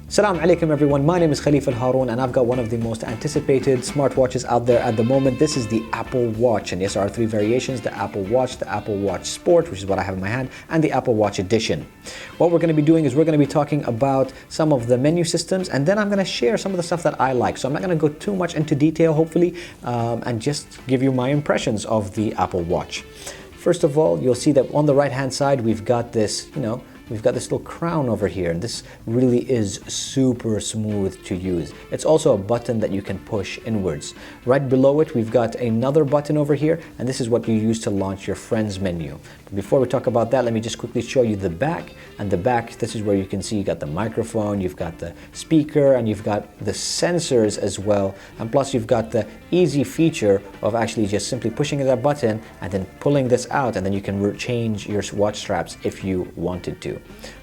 Assalamu alaikum everyone, my name is Khalifa Al-Haroon and I've got one of the most anticipated smartwatches out there at the moment. This is the Apple Watch, and yes, there are three variations: the Apple Watch, the Apple Watch Sport, which is what I have in my hand, and the Apple Watch Edition. What we're going to be doing is we're going to be talking about some of the menu systems, and then I'm going to share some of the stuff that I like. So I'm not going to go too much into detail, hopefully, and just give you my impressions of the Apple Watch. First of all, you'll see that on the right hand side we've got this, we've got this little crown over here, and this really is super smooth to use. It's also a button that you can push inwards. Right below it, we've got another button over here, and this is what you use to launch your friends menu. But before we talk about that, let me just quickly show you the back. And the back, this is where you can see you got the microphone, you've got the speaker, and you've got the sensors as well. And plus you've got the easy feature of actually just simply pushing that button and then pulling this out, and then you can change your watch straps if you wanted to.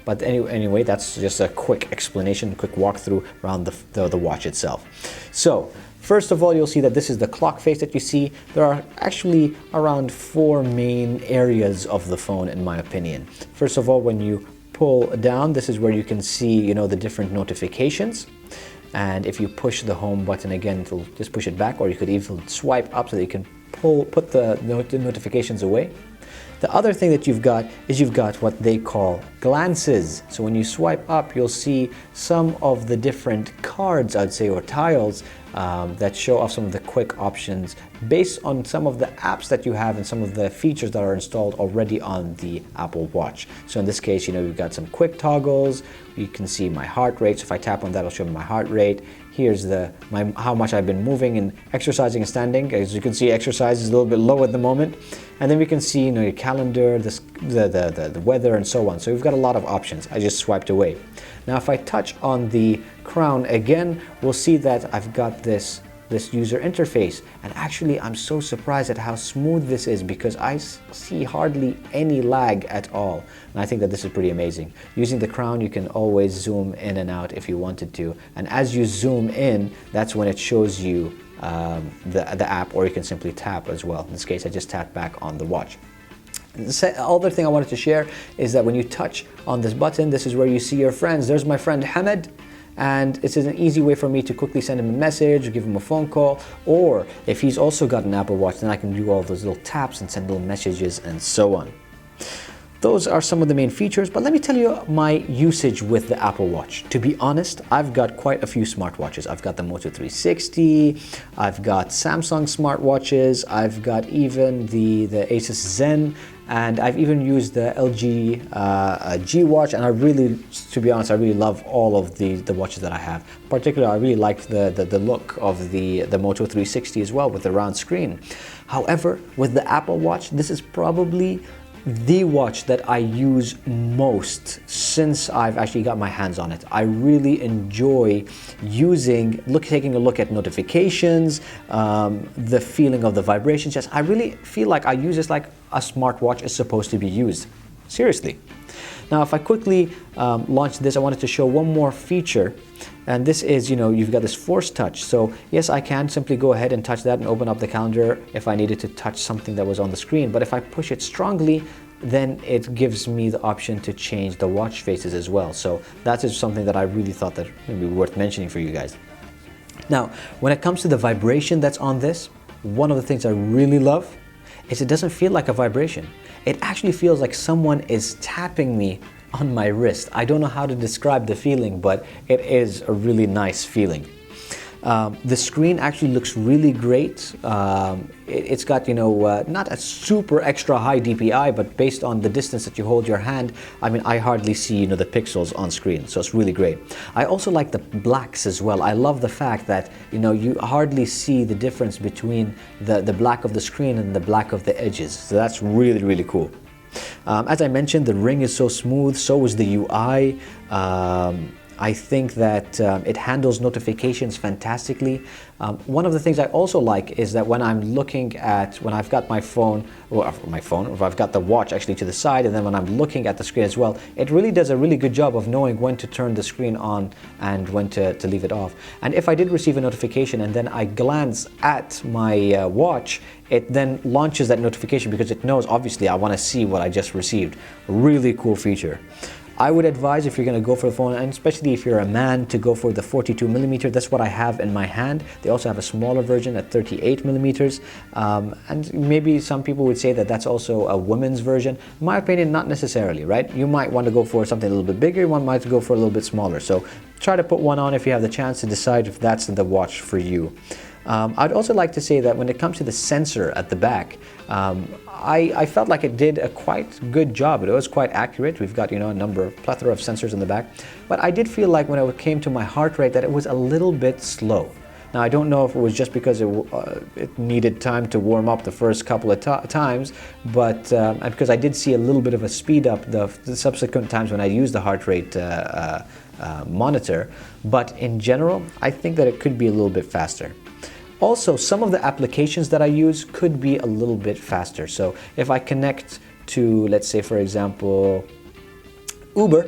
But anyway, that's just a quick explanation, quick walkthrough around the watch itself. So first of all, you'll see that this is the clock face that you see. There are actually around four main areas of the phone, in my opinion. First of all, when you pull down, this is where you can see, the different notifications. And if you push the home button again, it'll just push it back, or you could even swipe up so that you can put the notifications away. The other thing that you've got is you've got what they call glances. So when you swipe up, you'll see some of the different cards, I'd say, or tiles that show off some of the quick options based on some of the apps that you have and some of the features that are installed already on the Apple Watch. So in this case, we've got some quick toggles. You can see my heart rate. So if I tap on that, it'll show me my heart rate. Here's how much I've been moving and exercising and standing. As you can see, exercise is a little bit low at the moment. And then we can see, your calendar, the weather, and so on. So we've got a lot of options. I just swiped away. Now, if I touch on the crown again, we'll see that I've got this user interface. And actually, I'm so surprised at how smooth this is, because I see hardly any lag at all. And I think that this is pretty amazing. Using the crown, you can always zoom in and out if you wanted to. And as you zoom in, that's when it shows you the app, or you can simply tap as well. In this case, I just tapped back on the watch. The other thing I wanted to share is that when you touch on this button, this is where you see your friends. There's my friend Hamid, and it's an easy way for me to quickly send him a message or give him a phone call. Or if he's also got an Apple Watch, then I can do all those little taps and send little messages and so on. Those are some of the main features, but let me tell you my usage with the Apple Watch. To be honest, I've got quite a few smartwatches. I've got the Moto 360, I've got Samsung smartwatches, I've got even the Asus Zen, and I've even used the LG G Watch, and to be honest, I really love all of the watches that I have. Particularly, I really like the look of the Moto 360 as well, with the round screen. However, with the Apple Watch, this is probably the watch that I use most since I've actually got my hands on it. I really enjoy taking a look at notifications, the feeling of the vibrations. Just, I really feel like I use this like a smartwatch is supposed to be used. Seriously. Now, if I quickly launch this, I wanted to show one more feature. And this is, you've got this force touch. So yes, I can simply go ahead and touch that and open up the calendar if I needed to touch something that was on the screen. But if I push it strongly, then it gives me the option to change the watch faces as well. So that is something that I really thought that would be worth mentioning for you guys. Now, when it comes to the vibration that's on this, one of the things I really love is it doesn't feel like a vibration. It actually feels like someone is tapping me on my wrist. I don't know how to describe the feeling, but it is a really nice feeling. The screen actually looks really great. It's got, not a super extra high DPI, but based on the distance that you hold your hand, I hardly see, the pixels on screen. So it's really great. I also like the blacks as well. I love the fact that, you hardly see the difference between the black of the screen and the black of the edges. So that's really, really cool. As I mentioned, the ring is so smooth, so is the UI. I think that it handles notifications fantastically. One of the things I also like is that when I've got my phone, or if I've got the watch actually to the side, and then when I'm looking at the screen as well, it really does a really good job of knowing when to turn the screen on and when to leave it off. And if I did receive a notification and then I glance at my watch, it then launches that notification because it knows, obviously, I want to see what I just received. Really cool feature. I would advise, if you're going to go for the phone, and especially if you're a man, to go for the 42mm. That's what I have in my hand. They also have a smaller version at 38mm, and maybe some people would say that that's also a women's version. In my opinion, not necessarily, right? You might want to go for something a little bit bigger, one might go for a little bit smaller. So try to put one on if you have the chance to decide if that's the watch for you. I'd also like to say that when it comes to the sensor at the back, I felt like it did a quite good job. It was quite accurate. We've got, a plethora of sensors in the back. But I did feel like when it came to my heart rate that it was a little bit slow. Now, I don't know if it was just because it needed time to warm up the first couple of times, but because I did see a little bit of a speed up the subsequent times when I used the heart rate monitor. But in general, I think that it could be a little bit faster. Also, some of the applications that I use could be a little bit faster. So if I connect to, let's say, for example, Uber,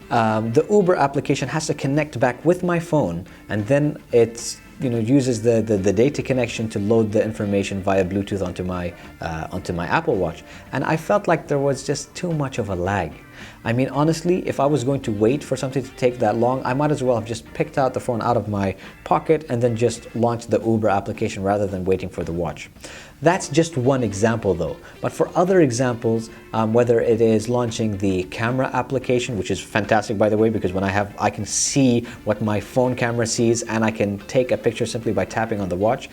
the Uber application has to connect back with my phone, and then it uses the data connection to load the information via Bluetooth onto my Apple Watch. And I felt like there was just too much of a lag. I mean, honestly, if I was going to wait for something to take that long, I might as well have just picked out the phone out of my pocket and then just launched the Uber application rather than waiting for the watch. That's just one example though. But for other examples, whether it is launching the camera application, which is fantastic by the way, because when I can see what my phone camera sees and I can take a picture simply by tapping on the watch.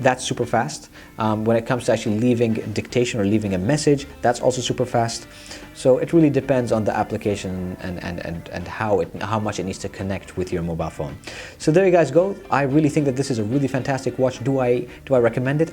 That's super fast. When it comes to actually leaving dictation or leaving a message, that's also super fast. So it really depends on the application and how much it needs to connect with your mobile phone. So there you guys go. I really think that this is a really fantastic watch. Do I recommend it?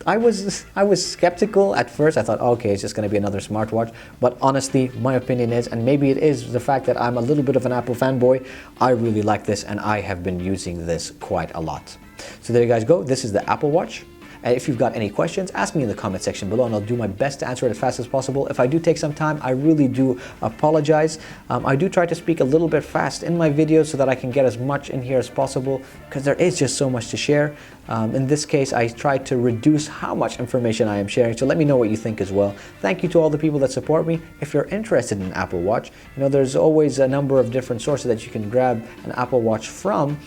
I was skeptical at first. I thought, okay, it's just going to be another smartwatch. But honestly, my opinion is, and maybe it is the fact that I'm a little bit of an Apple fanboy, I really like this and I have been using this quite a lot. So there you guys go. This is the Apple Watch. If you've got any questions, ask me in the comment section below and I'll do my best to answer it as fast as possible. If I do take some time, I really do apologize. I do try to speak a little bit fast in my videos so that I can get as much in here as possible because there is just so much to share. In this case, I tried to reduce how much information I am sharing, so let me know what you think as well. Thank you to all the people that support me. If you're interested in an Apple Watch, there's always a number of different sources that you can grab an Apple Watch from.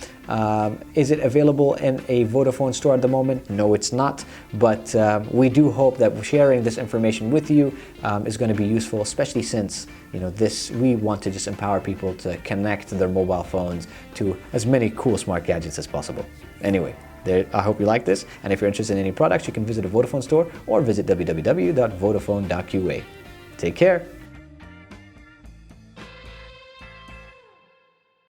Is it available in a Vodafone store at the moment? No, it's not, but we do hope that sharing this information with you is going to be useful, especially since we want to just empower people to connect their mobile phones to as many cool smart gadgets as possible. Anyway, I hope you like this, and if you're interested in any products, you can visit a Vodafone store or visit www.vodafone.qa. Take care.